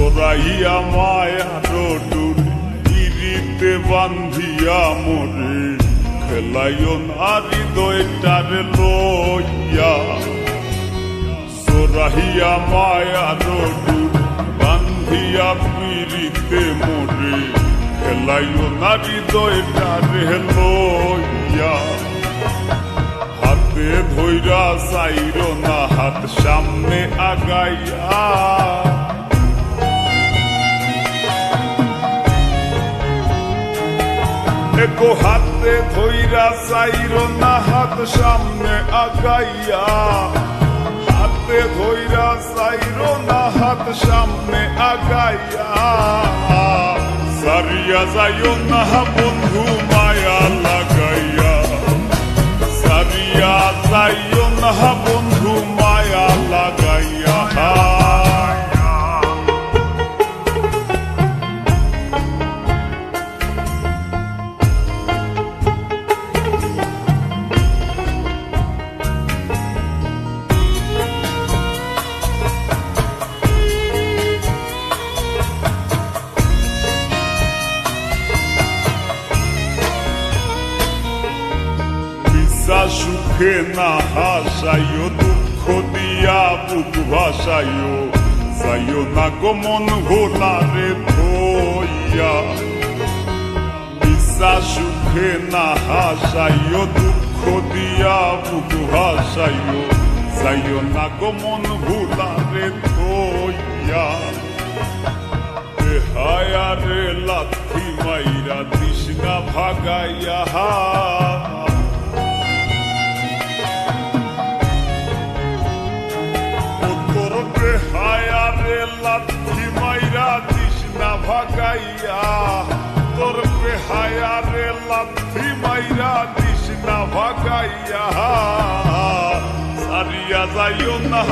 জড়াইয়া মায়ার ডোরে ইরিতে বান্ধিয়া মোরে খেলাইও না হৃদয়টারে লইয়া জড়াইয়া মায়ার ডোরে বান্ধিয়া পিরিতে মোরে খেলাইও না হৃদয়টারে লইয়া হাতে ধইরা চাইরো না হাত সামনে আগাইয়া গো হাতে ধইরা চাইরো না হাত সামনে আগাইয়া হাতে ধইরা চাইরো না হাত সামনে আগাইয়া সারিয়া যাইও না বন্ধু মায়া লাগাইয়া সারিয়া যাইও না বন্ধু মায়া লাগাইয়া সুখে না হাসাইও দুঃখ দিয়া বুক ভাসাইও যাইও না গো মন ভোলারে ধইয়া বিশ্বাস সুখে না হাসাইও দুঃখ দিয়া বুক ভাসাইও যাইও না গো মন ভোলারে ধইয়া হায়ারে লাথি মাইরা তৃষ্ণা ভাগাইয়া হায়ারে লাথি মাইরা তৃষ্ণা ভাগাইয়া তোর হায়ারে লাথি মাইরা তৃষ্ণা ভাগাইয়া সারিয়া যাইও না